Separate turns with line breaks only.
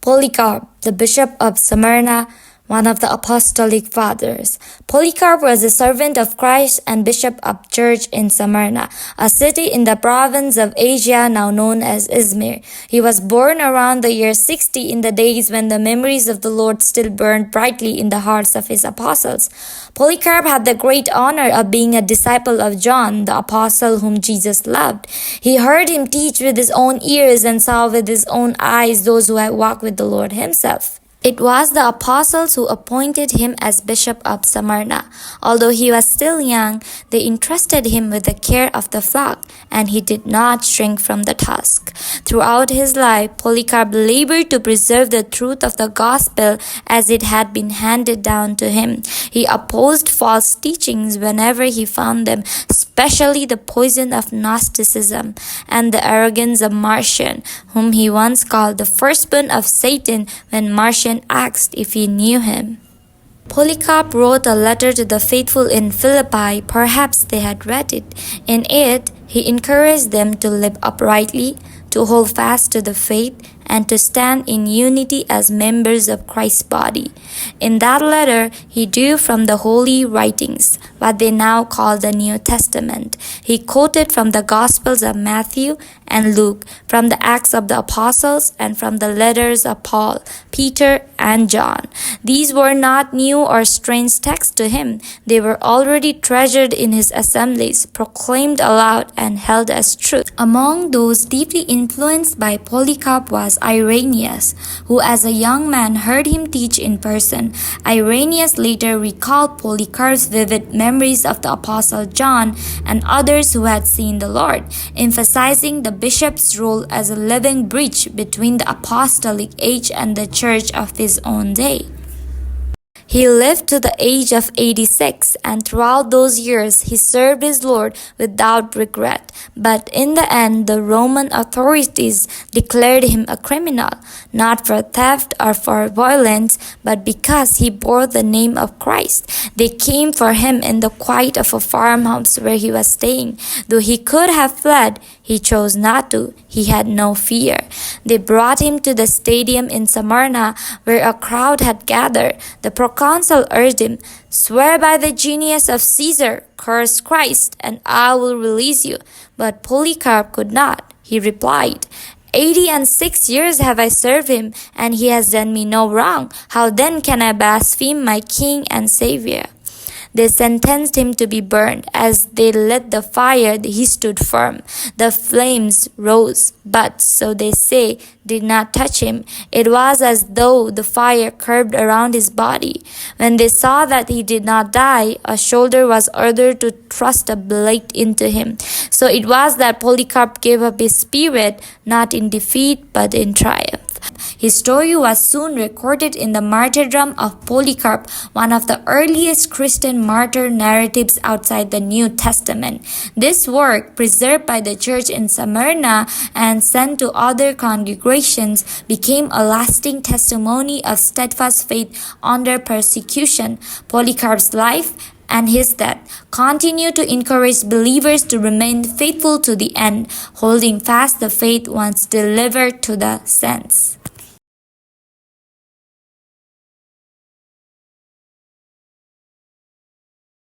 Polycarp, the Bishop of Smyrna, one of the Apostolic Fathers. Polycarp was a servant of Christ and bishop of church in Smyrna, a city in the province of Asia now known as Izmir. He was born around the year 60 in the days when the memories of the Lord still burned brightly in the hearts of his apostles. Polycarp had the great honor of being a disciple of John, the apostle whom Jesus loved. He heard him teach with his own ears and saw with his own eyes those who had walked with the Lord himself. It was the apostles who appointed him as Bishop of Smyrna. Although he was still young, they entrusted him with the care of the flock, and he did not shrink from the task. Throughout his life, Polycarp labored to preserve the truth of the gospel as it had been handed down to him. He opposed false teachings whenever he found them, especially the poison of Gnosticism and the arrogance of Marcion, whom he once called the firstborn of Satan when Marcion asked if he knew him. Polycarp wrote a letter to the faithful in Philippi. Perhaps they had read it. In it, he encouraged them to live uprightly, to hold fast to the faith, and to stand in unity as members of Christ's body. In that letter, he drew from the Holy Writings, what they now call the New Testament. He quoted from the Gospels of Matthew and Luke, from the Acts of the Apostles, and from the letters of Paul, Peter, and John. These were not new or strange texts to him. They were already treasured in his assemblies, proclaimed aloud, and held as truth. Among those deeply influenced by Polycarp was Irenaeus, who as a young man heard him teach in person. Irenaeus later recalled Polycarp's vivid memories of the Apostle John and others who had seen the Lord, emphasizing the bishop's role as a living bridge between the apostolic age and the church of his own day. He lived to the age of 86, and throughout those years he served his Lord without regret. But in the end, the Roman authorities declared him a criminal, not for theft or for violence, but because he bore the name of Christ. They came for him in the quiet of a farmhouse where he was staying. Though he could have fled, he chose not to. He had no fear. They brought him to the stadium in Smyrna, where a crowd had gathered. The proconsul urged him, "Swear by the genius of Caesar, curse Christ, and I will release you." But Polycarp could not. He replied, 86 years have I served him, and he has done me no wrong. How then can I blaspheme my King and Savior? They sentenced him to be burned. As they lit the fire, he stood firm. The flames rose, but, so they say, did not touch him. It was as though the fire curved around his body. When they saw that he did not die, a soldier was ordered to thrust a blade into him. So it was that Polycarp gave up his spirit, not in defeat, but in triumph. His story was soon recorded in the Martyrdom of Polycarp, one of the earliest Christian martyr narratives outside the New Testament. This work, preserved by the church in Smyrna and sent to other congregations, became a lasting testimony of steadfast faith under persecution. Polycarp's life and his death continue to encourage believers to remain faithful to the end, holding fast the faith once delivered to the saints.